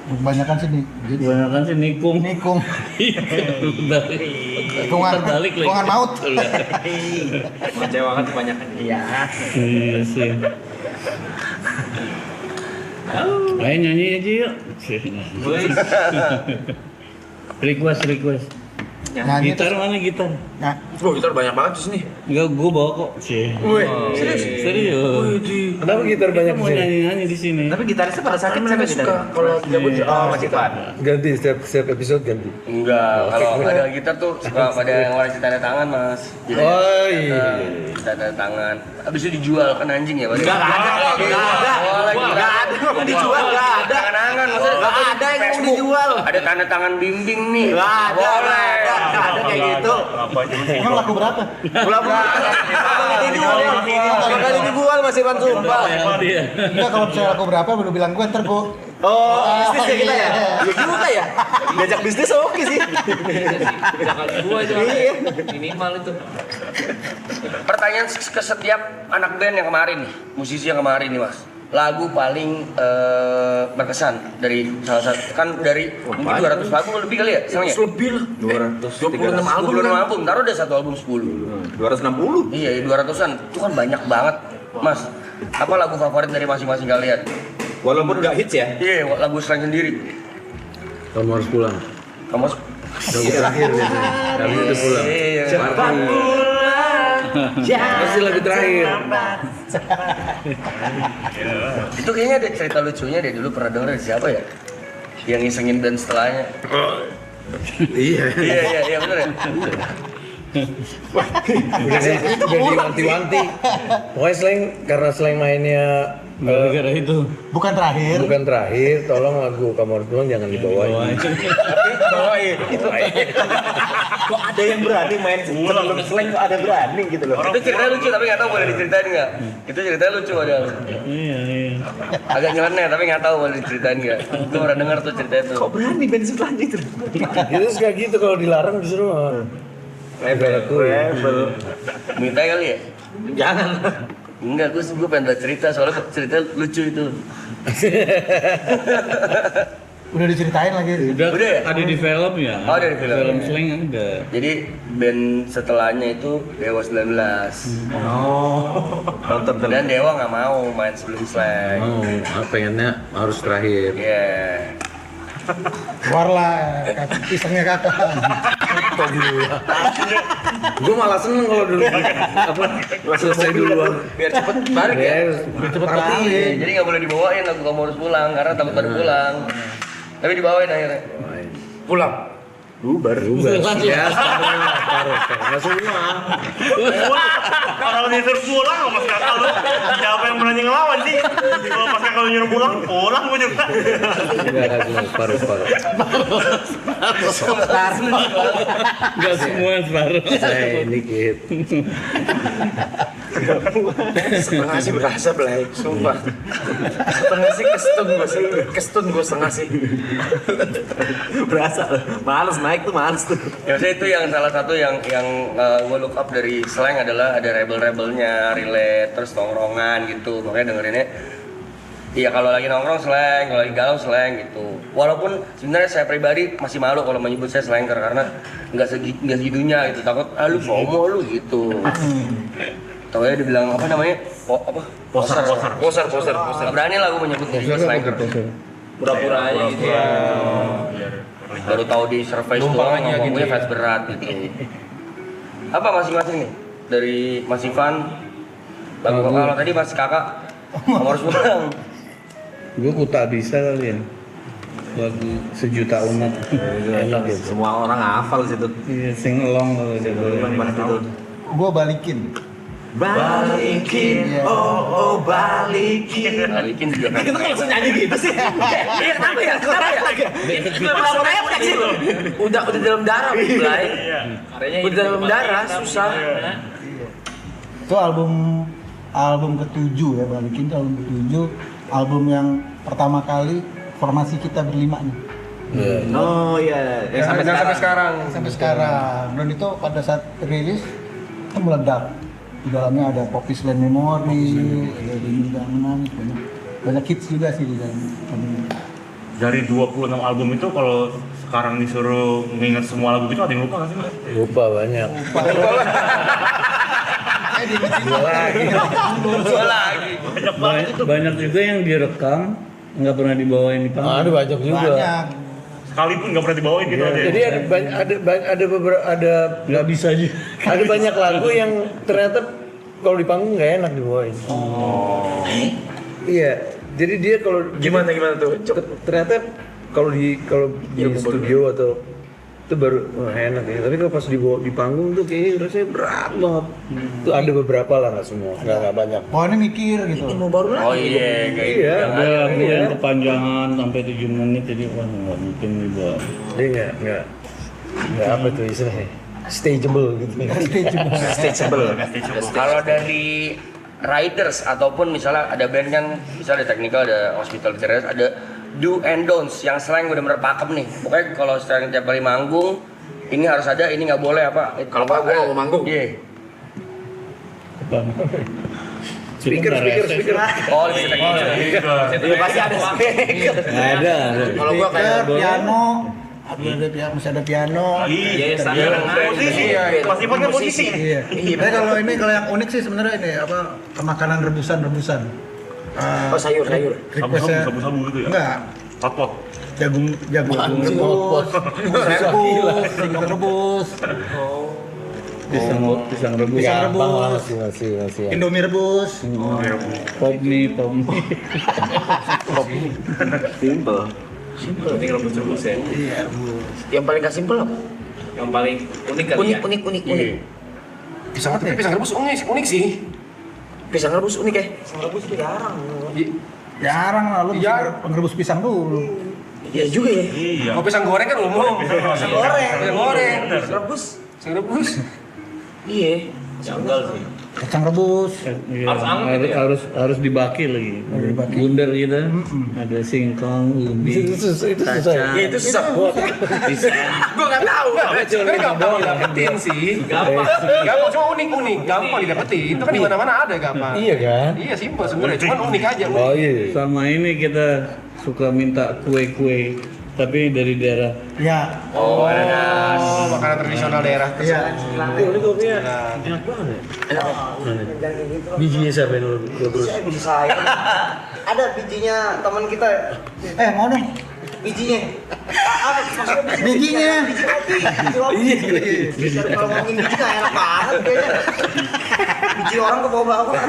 Speaker 4: Kebanyakan sih nih.
Speaker 2: Kebanyakan sih nikung.
Speaker 4: Nikung.
Speaker 2: Balik. Terbalik lagi.
Speaker 4: Hitungan maut.
Speaker 6: Kecewa banget kebanyakan. Iya.
Speaker 2: Iya sih. Ayo nyanyi aja yuk. Request.
Speaker 4: Nyanyi
Speaker 2: Gitar mana gitar?
Speaker 4: Nah,
Speaker 6: Bro, gitar banyak banget di sini.
Speaker 2: Enggak, gua bawa kok. Sih.
Speaker 6: Serius?
Speaker 2: Serius.
Speaker 3: Kenapa gitar banyak
Speaker 2: Mau
Speaker 3: di sini?
Speaker 2: nyanyi-nyanyi di sini.
Speaker 6: Tapi gitarisnya pada sakit siapa gitar?
Speaker 5: Kalau gabut
Speaker 6: Mas Ivan.
Speaker 3: Ganti setiap episode ganti.
Speaker 5: enggak, kalau ada gitar tuh suka pada yang warna tanda tangan mas. Jadi,
Speaker 3: Oh iya.
Speaker 5: tanda tangan. Abis itu dijual kan anjing ya?
Speaker 6: Enggak ada. Enggak ada yang mau dijual, enggak ada.
Speaker 5: Tangan-tangan, maksudnya
Speaker 6: Enggak ada yang mau dijual.
Speaker 5: ada tanda tangan bimbing nih.
Speaker 6: Enggak ada.
Speaker 5: Boleh.
Speaker 6: Enggak ada kayak gitu.
Speaker 4: Emang laku berapa?
Speaker 6: Belum kali dijual Mas Ivan sumpah.
Speaker 2: Iya.
Speaker 4: Enggak, kalau misalnya laku berapa baru bilang gue ntar gue.
Speaker 6: Oh, bisnis ya kita ya? Iya juga ya. Diajak bisnis oke sih.
Speaker 8: Gua itu
Speaker 6: Iya.
Speaker 8: minimal itu.
Speaker 5: Pertanyaan ke setiap anak band yang kemarin nih, musisi yang kemarin nih mas. Lagu paling berkesan dari salah satu, kan dari mungkin 200 lagu lebih kali ya? Soalnya
Speaker 6: Lebih lah. 26 album.
Speaker 5: 26 album, taruh deh satu album 10.
Speaker 6: 260.
Speaker 5: Iya, 200-an. Itu kan banyak banget, Mas. Apa lagu favorit dari masing-masing kalian?
Speaker 6: Walaupun enggak hits ya.
Speaker 5: Iya, lagu slang sendiri.
Speaker 3: Kamu harus pulang.
Speaker 5: Kamu
Speaker 3: Lagu terakhir biasanya. Habis itu pulang.
Speaker 5: Iya.
Speaker 3: Pasti lagu terakhir.
Speaker 5: Itu kayaknya ada cerita lucunya deh, dulu pernah denger dari siapa ya? Yang ngisengin band setelahnya.
Speaker 3: Iya.
Speaker 5: Iya, bener ya?
Speaker 3: Udah diwanti-wanti. Pokoknya karena slang mainnya
Speaker 2: Gara-gara itu.
Speaker 4: Bukan terakhir.
Speaker 3: bukan terakhir, tolong lagu Kamu Harus Pulang jangan dibawain.
Speaker 6: Bawain. Kok ada yang berani main sebelum slang kok ada berani gitu loh.
Speaker 5: Itu cerita lucu tapi nggak tahu boleh diceritain nggak? Itu cerita lucu padahal.
Speaker 2: Iya.
Speaker 5: Agak nyeleneh tapi nggak tahu boleh diceritain nggak? Gue pernah denger tuh cerita itu.
Speaker 6: Kok berani band selanjutnya itu?
Speaker 3: Itu suka gitu kalau dilarang justru
Speaker 6: Rebel.
Speaker 5: Minta kali ya?
Speaker 6: Jangan.
Speaker 5: Enggak, gue pengen baca cerita soalnya cerita lucu itu.
Speaker 4: Udah diceritain lagi.
Speaker 2: Udah
Speaker 5: Udah ya?
Speaker 2: ada di film ya?
Speaker 5: Oh, ada di film.
Speaker 2: Film slang ada.
Speaker 5: Jadi band setelahnya itu Dewa 19.
Speaker 6: Nonton
Speaker 5: Dan Dewa nggak mau main sebelum slang.
Speaker 3: pengennya harus terakhir.
Speaker 5: Iya.
Speaker 4: Keluarlah pisangnya kakak.
Speaker 3: Gue malah seneng kalau dulu selesai duluan.
Speaker 5: Biar cepet balik ya.
Speaker 4: Cepet kali.
Speaker 5: Iya, jadi nggak boleh dibawain lagu Kamu Harus Pulang karena takut pada pulang. Tapi dibawain akhirnya. Pulang.
Speaker 3: Bubar. Ya, separuh. Nggak semua.
Speaker 1: Kalau disuruh pulang sama Mas Kakak lu, siapa yang berani ngelawan sih? Kalau Mas Kakak lu nyuruh pulang gue juga.
Speaker 3: Nggak semua, separuh.
Speaker 2: Enggak semua separuh.
Speaker 3: Saya dikit.
Speaker 6: setengah sih berasa belai, sumpah. Setengah sih kestun gue setengah sih. Berasa loh. Males naik tuh males tuh.
Speaker 5: Ya saya itu yang salah satu yang gue look up dari slang adalah ada rebel-rebelnya, relate, terus tongkrongan gitu. Makanya dengerinnya iya kalau lagi nongkrong slang, kalau lagi galau slang gitu. Walaupun sebenarnya saya pribadi masih malu kalau menyebut saya slanker karena nggak segitunya gitu. Takut lu FOMO lu gitu. Tahu ya dibilang apa namanya? Poser. Berani lah gue menyebutnya slanker.
Speaker 6: Pura-pura aja gitu.
Speaker 5: Baru tahu di survei doang ngomongnya fans berat gitu. Apa masing-masing nih? Dari Mas Ivan, lagu kalau tadi Mas Kakak Kamu Harus Pulang.
Speaker 2: Gue tak bisa kali ya. Lagu sejuta umat. Enak ya.
Speaker 6: Semua orang hafal situ.
Speaker 2: Iya, sing along kalau dia boleh.
Speaker 4: Gue balikin.
Speaker 6: Balikin, oh balikin.
Speaker 5: Balikin juga kan.
Speaker 6: Kita langsung nyanyi gitu sih. Iya kenapa ya? Refleks sih. Udah dalam darah, Blay. Udah dalam darah, susah.
Speaker 4: Itu album ke-7 ya, balikin itu album ke-7. Album yang pertama kali formasi kita berlima nih.
Speaker 6: Oh iya, sampai sekarang.
Speaker 4: Sampai sekarang. Dan itu pada saat rilis itu meledak. Di dalamnya ada Poppy Slam Memory, ada Dini Nangis, banyak hits juga sih di dalam.
Speaker 1: Dari 26 album itu kalau sekarang disuruh nginget semua lagu itu ada yang lupa nggak sih Mas?
Speaker 3: Lupa banyak.
Speaker 5: Dua lagi.
Speaker 2: Banyak juga yang direkam nggak pernah dibawain di panggung.
Speaker 3: Ada banyak juga.
Speaker 4: Banyak.
Speaker 1: Sekalipun nggak pernah dibawain gitu aja.
Speaker 3: Jadi ada beberapa
Speaker 2: Nggak bisa juga.
Speaker 3: ada banyak lagu yang ternyata kalau di panggung nggak enak dibawain. Iya, jadi dia kalau
Speaker 6: Gimana tuh?
Speaker 3: ternyata kalau di studio atau itu baru enak ya. Tapi kalau pas dibawa di panggung tuh kayaknya rasanya berat banget. Tuh ada beberapa lah, nggak semua, nggak banyak.
Speaker 4: Oh ini mikir gitu.
Speaker 5: Oh iya, kayak gitu.
Speaker 3: Iya,
Speaker 2: Ada yang kepanjangan sampai 7 menit jadi wah nggak mungkin juga.
Speaker 3: dia nggak apa tuh istilahnya, stageable gitu.
Speaker 6: Stageable.
Speaker 5: Kalau dari writers ataupun misalnya ada band kan, misalnya ada technical, ada hospital guitarist, ada do and don'ts yang slang bener-bener pakem nih. Pokoknya kalau slang tiap kali manggung ini harus ada, ini nggak boleh apa.
Speaker 6: Kalau nggak, gua nggak mau manggung.
Speaker 5: Iya.
Speaker 3: Speaker.
Speaker 5: Oh, bisa technical.
Speaker 6: Itu pasti ada speaker.
Speaker 2: Nggak ada.
Speaker 6: Kalau gua kayak
Speaker 4: piano, masih ada piano.
Speaker 8: Iya, standar.
Speaker 6: posisi, pasti pakai posisi.
Speaker 4: Iya. Tapi kalau yang unik sih sebenarnya ini apa makanan rebusan.
Speaker 6: Oh sayur.
Speaker 4: Requestnya
Speaker 1: Sabu-sabu gitu ya?
Speaker 4: enggak
Speaker 1: Hotpot.
Speaker 4: jagung rebus, singkong rebus,
Speaker 2: Pisang rebus.
Speaker 4: Pisang rebus.
Speaker 3: Masih.
Speaker 4: Indomie rebus.
Speaker 2: Pop mie.
Speaker 6: Simple.
Speaker 8: Penting rebus ya.
Speaker 4: Iya,
Speaker 6: Yang paling gak simple apa?
Speaker 8: Yang paling unik kali ya.
Speaker 6: Unik.
Speaker 5: Pisang rebus unik sih.
Speaker 6: Pisang rebus unik ya?
Speaker 4: jarang lah lu ngerebus pisang dulu.
Speaker 6: Iya juga ya.
Speaker 1: Iya.
Speaker 5: Kalau pisang goreng kan umum.
Speaker 6: Pisang goreng.
Speaker 5: Pisang rebus.
Speaker 6: Iya.
Speaker 8: Janggal sih.
Speaker 4: Kacang rebus.
Speaker 2: Iya,
Speaker 8: Harus anget gitu ya?
Speaker 2: harus dibaki lagi. Bundar gitu. Ada singkong, ubi,
Speaker 3: Itu susah.
Speaker 2: kacang.
Speaker 6: Itu susah. Gua nggak tahu.
Speaker 5: Kan gampang didapetin sih. Gampang cuma unik. Gampang didapetin. Itu kan di mana-mana ada gampang.
Speaker 3: Iya kan?
Speaker 5: Iya simpel sebenarnya. Cuman unik aja.
Speaker 3: Oh iya.
Speaker 2: Sama ini kita suka minta kue-kue tapi dari daerah.
Speaker 4: Ya.
Speaker 5: Oh, makanan tradisional daerah.
Speaker 4: Iya.
Speaker 3: Ini kopinya enak banget ya. Bijinya siapa yang lu terus?
Speaker 9: Biji saya. Ada bijinya teman kita.
Speaker 4: Mau dong.
Speaker 9: Bijinya. Apa maksudnya
Speaker 4: Bijinya.
Speaker 9: Biji kopi. Kalau ngomongin biji nggak enak banget kayaknya. Biji orang ke bawah-bawah.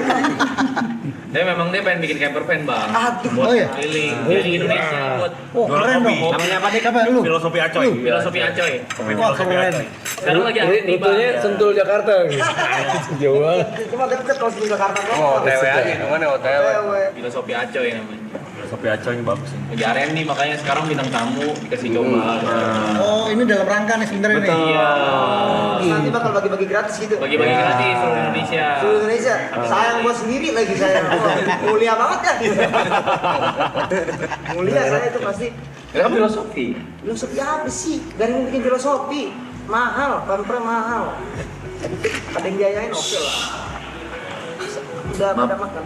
Speaker 8: Dia memang dia pengen bikin camper van, Bang.
Speaker 9: Aduh.
Speaker 8: Buat
Speaker 4: Oh iya.
Speaker 8: keliling Indonesia buat
Speaker 4: Oh, keren dong.
Speaker 6: Namanya apa nih?
Speaker 4: Siapa lu?
Speaker 1: Filosofi acoy.
Speaker 8: filosofi Acoy.
Speaker 4: Wah, keren.
Speaker 8: Sekarang lagi aktif nih, Bang.
Speaker 3: Rutenya Sentul Jakarta gitu. Jauh banget.
Speaker 9: Cuma deket kalau di Jakarta doang.
Speaker 5: Oh, OTW aja hitungannya OTW.
Speaker 8: Filosofi Acoy namanya.
Speaker 1: Filosofi acoy ini bagus nih.
Speaker 8: Ngejarin nih makanya sekarang bintang tamu dikasih coba.
Speaker 4: Oh, ini dalam rangka nih sebenarnya nih.
Speaker 8: Iya.
Speaker 9: Nanti bakal bagi-bagi gratis gitu.
Speaker 8: Bagi-bagi gratis seluruh Indonesia.
Speaker 9: Seluruh Indonesia. Sayang gua sendiri lagi saya. Mulia banget kan? Mulia saya itu pasti.
Speaker 6: Kenapa filosofi?
Speaker 9: Filosofi apa sih? Gak ada yang bikin filosofi. Mahal, pampre mahal. Ada yang biayain oke lah. Udah pada makan.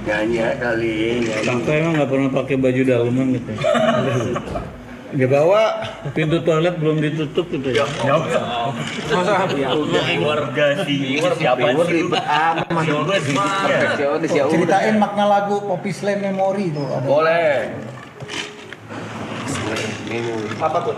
Speaker 5: Nyanyi kali.
Speaker 2: Bangka emang nggak pernah pakai baju dalaman gitu.
Speaker 3: Dia bawa
Speaker 2: Pintu toilet belum ditutup gitu ya.
Speaker 1: Keluarga sih. Siapa sih?
Speaker 6: Ribet amat. Perfeksionis ya udah.
Speaker 4: Ceritain makna lagu Poppy Slam Memory itu ada.
Speaker 5: Boleh.
Speaker 9: Apa tuh?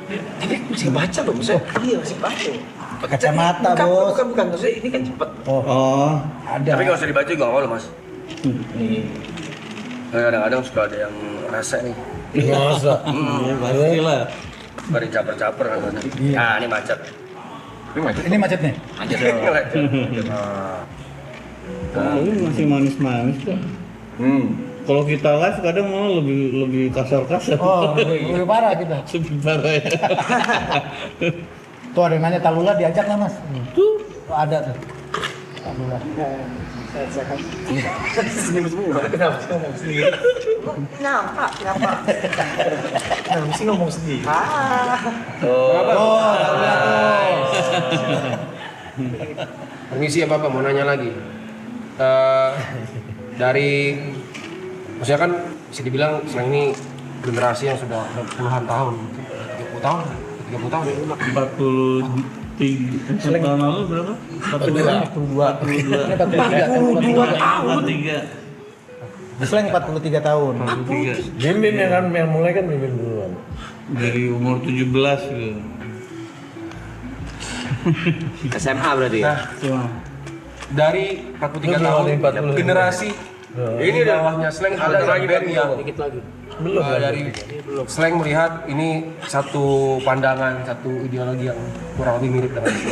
Speaker 6: Tapi masih baca loh, maksudnya.
Speaker 9: Iya masih baca.
Speaker 4: Kacamata,
Speaker 6: Bukan,
Speaker 4: Bos.
Speaker 6: Bukan, maksudnya ini kan cepet.
Speaker 2: Oh,
Speaker 4: Ada.
Speaker 5: Tapi kalau usah dibaca juga nggak apa-apa, Mas. Kadang-kadang suka ada yang rasa nih.
Speaker 3: masa.
Speaker 2: pasti lah.
Speaker 5: Pada caper-caper katanya. Nah, ini macet.
Speaker 4: Ini macetnya.
Speaker 2: Ini masih manis-manis kan. Kalau kita live kadang malah lebih kasar-kasar.
Speaker 4: Oh, lebih parah kita.
Speaker 2: Lebih parah ya.
Speaker 4: Tuh ada yang nanya Talula diajak lah Mas. Tuh ada tuh. Talula.
Speaker 6: Kenapa sih ngomong sendiri?
Speaker 9: Nyapa.
Speaker 6: Kenapa sih ngomong sendiri?
Speaker 4: Talula tuh.
Speaker 5: Permisi ya Bapak, mau nanya lagi. Dari maksudnya kan bisa dibilang selain ini generasi yang sudah puluhan tahun, 30 tahun, 30 tahun.
Speaker 2: 43 tahun lalu berapa?
Speaker 4: 42
Speaker 2: tahun.
Speaker 4: 43 tahun.
Speaker 3: Mimin yang mulai kan Mimin duluan.
Speaker 2: dari umur 17 gitu.
Speaker 6: SMA berarti ya?
Speaker 2: Cuma
Speaker 5: Dari 43
Speaker 3: Lu
Speaker 5: tahun
Speaker 3: belum 40.
Speaker 5: generasi ini udah bawahnya slang ada lagi band yang
Speaker 6: Dikit lagi.
Speaker 3: Belum
Speaker 5: dari slang melihat ini satu pandangan, satu ideologi yang kurang lebih mirip dengan itu.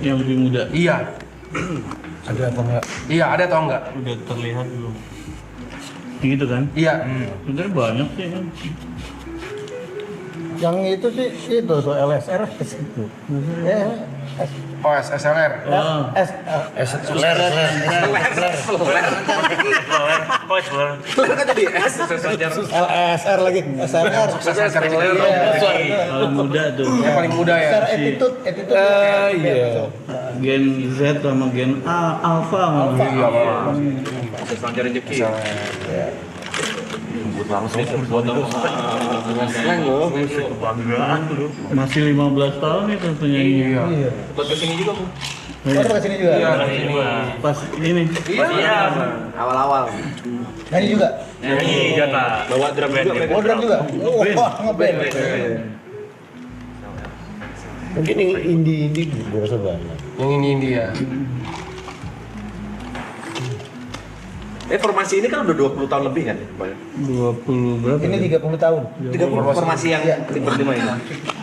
Speaker 2: yang lebih muda
Speaker 5: Iya,
Speaker 3: ada apa enggak?
Speaker 5: iya ada atau enggak?
Speaker 2: udah terlihat belum? Gitu kan?
Speaker 5: Iya.
Speaker 2: Sebenarnya banyak sih kan.
Speaker 4: Yang itu sih itu tuh LSR itu.
Speaker 5: Oh, SLR.
Speaker 2: Oh,
Speaker 6: Kan jadi S.
Speaker 4: LSR lagi, SRR.
Speaker 2: kalau muda tuh
Speaker 5: Yang paling muda ya.
Speaker 4: SR attitude,
Speaker 3: Iya.
Speaker 2: Gen Z sama gen A, Alpha malah.
Speaker 6: Selancar rezeki.
Speaker 2: Masih 15 tahun itu penyanyi.
Speaker 4: Iya.
Speaker 6: Ikut kesini juga Bu.
Speaker 4: Oh, ke sini juga.
Speaker 2: Pas ini.
Speaker 6: Awal-awal.
Speaker 4: Nyanyi juga.
Speaker 6: Bawa drum juga.
Speaker 4: Oh, drum juga. Wah, ngeband.
Speaker 3: Mungkin yang indie gue rasa banyak.
Speaker 5: Yang ini ya.
Speaker 6: Formasi ini kan udah 20 tahun lebih kan?
Speaker 2: 20 berapa?
Speaker 4: Ini 30 tahun.
Speaker 6: 30 formasi yang berlima ini.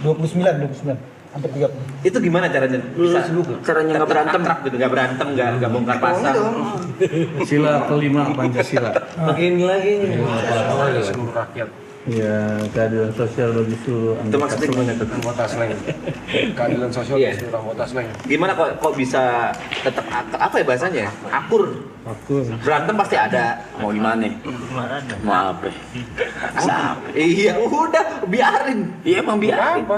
Speaker 4: 29. Hampir 30.
Speaker 6: Itu gimana caranya? Bisa caranya nggak berantem gitu, nggak berantem, nggak bongkar pasang.
Speaker 2: Sila kelima Pancasila.
Speaker 3: Ini lagi.
Speaker 5: Seluruh rakyat.
Speaker 2: Ya, keadilan sosial bagi seluruh
Speaker 6: Itu maksudnya gimana tuh?
Speaker 5: Anggota slang. Keadilan sosial
Speaker 6: Iya.
Speaker 5: seluruh anggota slang.
Speaker 6: Gimana kok bisa tetap apa ya bahasanya? Akur. Berantem pasti ada. Mau gimana? Mau apa? Iya, udah biarin. Iya emang biarin.
Speaker 5: Apa?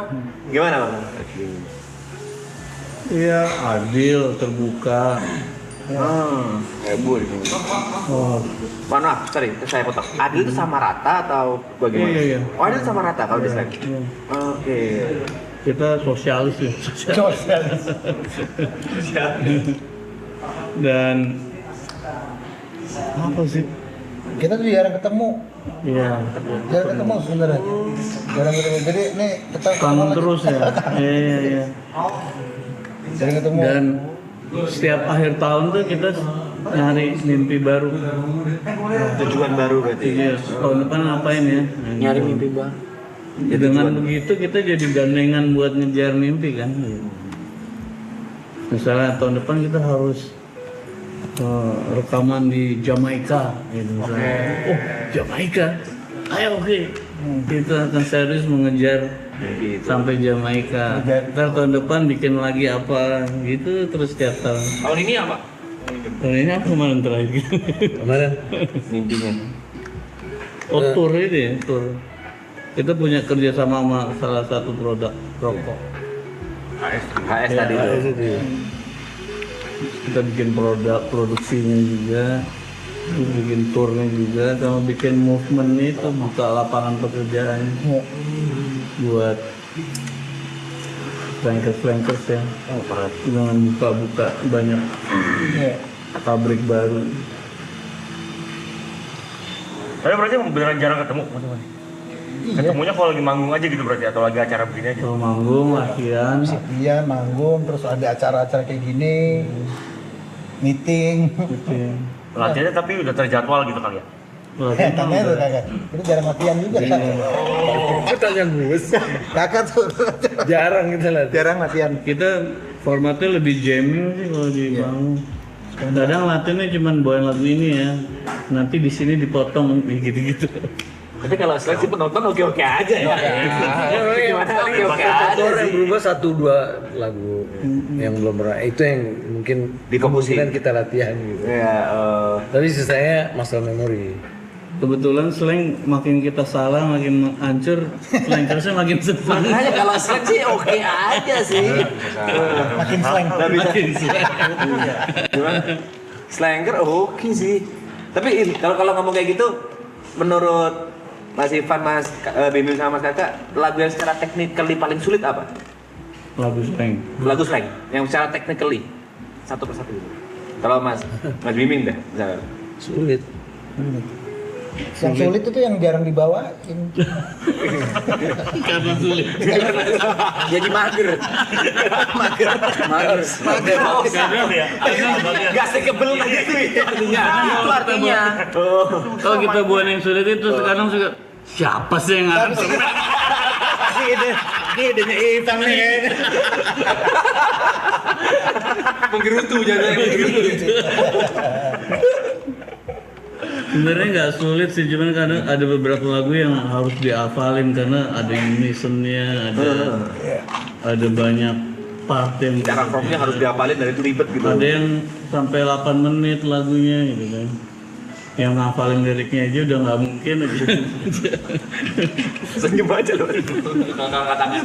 Speaker 6: Gimana Bang?
Speaker 2: Iya, adil, terbuka.
Speaker 6: Hebur.
Speaker 2: Oh,
Speaker 6: Maaf, sorry, saya potong. Adil itu sama rata atau bagaimana?
Speaker 2: Iya.
Speaker 6: Oh, adil sama rata kalau di slang.
Speaker 2: iya.
Speaker 6: Oke.
Speaker 2: Kita sosialis ya. Dan apa sih?
Speaker 4: Kita tuh jarang ketemu.
Speaker 2: Iya,
Speaker 4: Jarang ketemu sebenarnya. Jarang ketemu. Jadi nih kita
Speaker 2: kangen terus ya. Iya.
Speaker 4: jarang ketemu.
Speaker 2: Dan setiap akhir tahun tuh kita nyari mimpi baru.
Speaker 6: Tujuan baru berarti.
Speaker 2: Iya, tahun depan ngapain ya?
Speaker 6: Nyari mimpi baru.
Speaker 2: Ya, dengan begitu kita jadi gandengan buat ngejar mimpi kan. Misalnya tahun depan kita harus rekaman di Jamaika gitu misalnya. Oh, Jamaika. Ayo oke. Kita akan serius mengejar sampai Jamaika. Ntar tahun depan bikin lagi apa gitu terus tiap tahun.
Speaker 8: Tahun ini apa?
Speaker 2: Tahun ini apa kemarin terakhir?
Speaker 3: Kemarin
Speaker 6: Mimpinya.
Speaker 2: Oh, tur ini ya, tur. Kita punya kerjasama sama salah satu produk rokok.
Speaker 6: HS tadi tuh.
Speaker 2: Kita bikin produk, produksinya juga, bikin turnya juga, sama bikin movement itu buka lapangan pekerjaan buat flankers ya. Dengan buka banyak pabrik baru.
Speaker 8: Tapi berarti beneran jarang ketemu teman-teman. Ketemunya kalau lagi manggung aja gitu berarti atau lagi acara begini aja.
Speaker 2: Kalau manggung, latihan,
Speaker 4: Iya, manggung, terus ada acara-acara kayak gini, meeting.
Speaker 2: gitu.
Speaker 8: Latihannya tapi udah terjadwal gitu kali ya.
Speaker 2: Latihan
Speaker 4: Tanya tuh kakak, itu jarang latihan juga.
Speaker 3: pertanyaan gue
Speaker 4: Kakak tuh
Speaker 3: jarang kita lihat.
Speaker 4: jarang latihan.
Speaker 2: kita formatnya lebih jamming sih kalau di manggung. Kadang latihannya cuma bawain lagu ini ya, nanti di sini dipotong gitu-gitu.
Speaker 6: Tapi kalau seleksi penonton oke-oke aja ya. Gimana oke-oke aja
Speaker 3: Yang
Speaker 6: sih.
Speaker 3: berubah 1-2 lagu yang belum pernah. Itu yang mungkin
Speaker 6: Dikomposin.
Speaker 3: kemungkinan kita latihan gitu.
Speaker 6: Ya,
Speaker 3: Tapi sisanya masalah memori.
Speaker 2: Kebetulan slang makin kita salah makin hancur, flankersnya makin senang.
Speaker 6: makanya kalau slang sih oke aja sih.
Speaker 4: Makin slang.
Speaker 2: Makin slang.
Speaker 6: Gimana? Slanger oke sih. Tapi kalau ngomong kayak gitu, menurut Mas Ivan, Mas Bimim sama Mas Kakak, lagu yang secara technically paling sulit apa?
Speaker 2: Lagu slang.
Speaker 6: Lagu slang yang secara technically satu persatu. Kalau Mas Bimim deh, misalnya.
Speaker 3: Sulit.
Speaker 4: Yang sulit itu yang jarang dibawain.
Speaker 2: Karena sulit.
Speaker 6: Jadi mager.
Speaker 8: Karena ya.
Speaker 6: Gak sekebel gitu ya. Itu artinya.
Speaker 2: Kalau kita buat yang sulit itu sekarang suka siapa sih yang ngarep?
Speaker 6: Ini idenya Ivan nih kayaknya. Menggerutu jadinya menggerutu.
Speaker 2: Sebenarnya nggak sulit sih, cuman kadang ada beberapa lagu yang harus dihafalin karena ada yang listennya, ada banyak part yang
Speaker 6: Cara rocknya harus dihafalin dan itu ribet gitu.
Speaker 2: ada yang sampai 8 menit lagunya gitu kan. Yang ngafalin liriknya aja udah nggak mungkin aja.
Speaker 6: Senyum aja loh. Angkat tangan.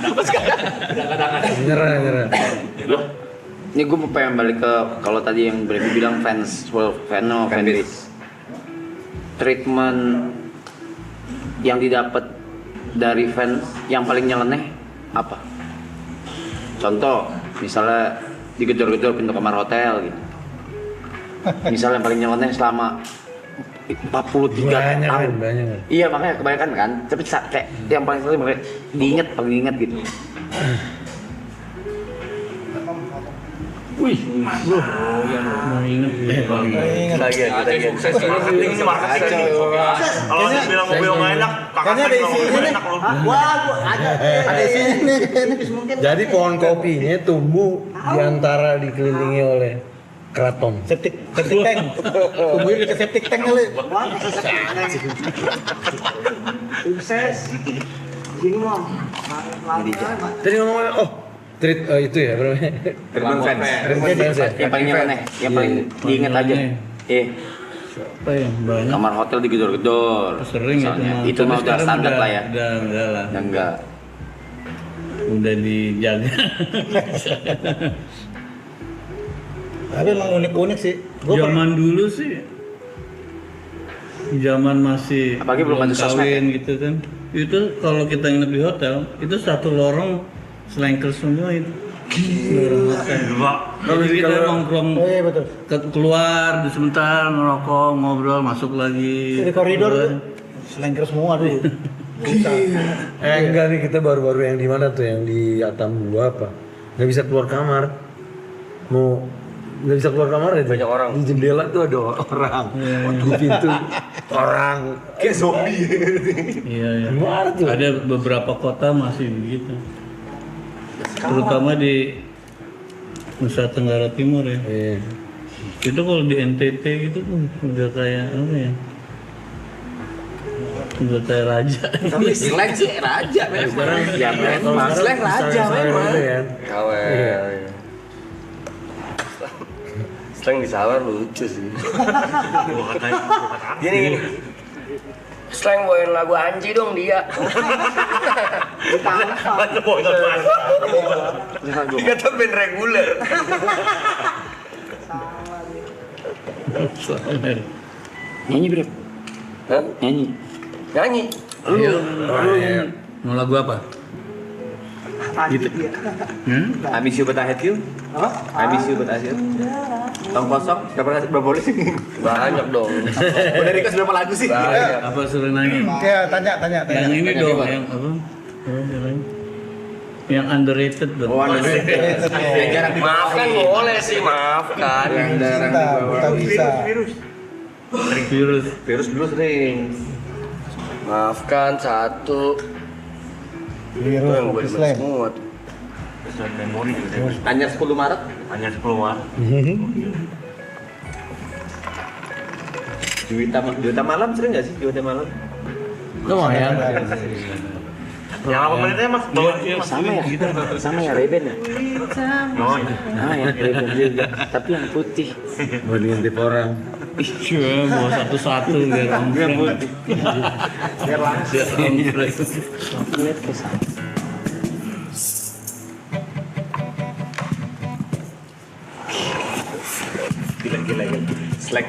Speaker 3: Nyerah.
Speaker 10: Ini gue pengen balik ke kalau tadi yang Brevi bilang fanbase. Treatment yang didapat dari fans yang paling nyeleneh apa? Contoh, misalnya digedor-gedor pintu kamar hotel gitu. Misalnya yang paling nyeleneh selama 43 tahun.
Speaker 3: Banyak.
Speaker 10: Iya makanya kebanyakan kan. Tapi kayak yang paling sering paling diinget gitu.
Speaker 2: Wih, bro, mau inget ya.
Speaker 8: Lagi sukses ini marketing. Kalau dia bilang mobil nggak enak,
Speaker 4: Kayaknya ada isinya nih. Ada isinya nih kayaknya mungkin.
Speaker 3: Jadi pohon kopinya tumbuh di antara dikelilingi oleh keraton.
Speaker 4: Septic tank. Tumbuhin ke septic tank kali.
Speaker 9: Sukses. Gini mau.
Speaker 3: Tadi ngomongnya, itu ya berapa?
Speaker 6: Treatment fans.
Speaker 10: Yang paling nyeleneh, yang paling diinget aja.
Speaker 2: Apa yang banyak?
Speaker 10: Kamar hotel digedor-gedor.
Speaker 2: Sering
Speaker 10: misalnya.
Speaker 2: itu.
Speaker 10: Itu mah udah standar lah ya.
Speaker 2: Udah enggak lah.
Speaker 10: Udah enggak.
Speaker 2: Udah dijaga.
Speaker 4: Tapi emang unik-unik sih.
Speaker 2: Zaman dulu sih. Zaman masih
Speaker 10: Apalagi belum ada sosmed,
Speaker 2: kawin gitu kan. Itu kalau kita nginep di hotel, itu satu lorong selengker semua itu. Lorong hotel. Jadi kita nongkrong
Speaker 4: Oh iya betul.
Speaker 2: keluar sebentar ngerokok, ngobrol, masuk lagi.
Speaker 4: Di koridor
Speaker 2: keluar.
Speaker 4: tuh selengker semua dulu.
Speaker 3: Enggak nih, kita baru-baru yang di mana tuh, yang di Atambua apa? Nggak bisa keluar kamar. Nggak bisa keluar kamar ya?
Speaker 5: Banyak orang.
Speaker 3: Di jendela tuh ada orang. Di pintu orang.
Speaker 6: Kayak zombie.
Speaker 2: Iya.
Speaker 3: Gimana tuh?
Speaker 2: Ada beberapa kota masih begitu. Terutama di Nusa Tenggara Timur ya.
Speaker 3: Iya.
Speaker 2: Itu kalau di NTT gitu tuh udah kayak apa ya? Udah kayak raja.
Speaker 6: Tapi slang sih raja memang. Ya memang. Slang raja memang.
Speaker 5: Kawel. Slang di Sawar lucu sih. Gini. Slang bawain lagu Anji dong dia. Dia tuh band reguler.
Speaker 10: Nyanyi Brep.
Speaker 5: Hah?
Speaker 10: Nyanyi.
Speaker 5: Nyanyi.
Speaker 2: Ayo. Mau lagu apa? Gitu.
Speaker 6: I miss you but I hate you. I miss you but I hate you. Tong kosong. Berapa boleh sih?
Speaker 5: Banyak dong.
Speaker 6: Udah request berapa lagu sih?
Speaker 2: Apa suruh nyanyi?
Speaker 4: Ya tanya.
Speaker 2: Yang ini dong, yang apa? Yang underrated dong.
Speaker 6: Oh, underrated. Yang jarang
Speaker 5: Maafkan boleh sih, maafkan.
Speaker 4: Kita bisa.
Speaker 6: Virus dulu sering.
Speaker 5: Maafkan satu.
Speaker 4: Biru
Speaker 5: Itu yang gue
Speaker 4: fokus
Speaker 5: demen
Speaker 4: slang.
Speaker 5: semua tuh.
Speaker 8: Pesan memori gitu.
Speaker 6: Anyar 10 Maret.
Speaker 8: Hanya 10 Maret.
Speaker 6: Juwita malam sering nggak sih? Juwita malam.
Speaker 3: Lumayan.
Speaker 8: Yang apa menitnya mas? Bawa
Speaker 10: Sama ya Reben ya.
Speaker 8: Oh iya.
Speaker 10: Sama ya Reben juga. Tapi yang putih.
Speaker 3: Mau diintip orang.
Speaker 2: Iya, bawa satu-satu biar ompreng. Biar langsung.
Speaker 10: Lihat ke sana.
Speaker 6: Gila. Slack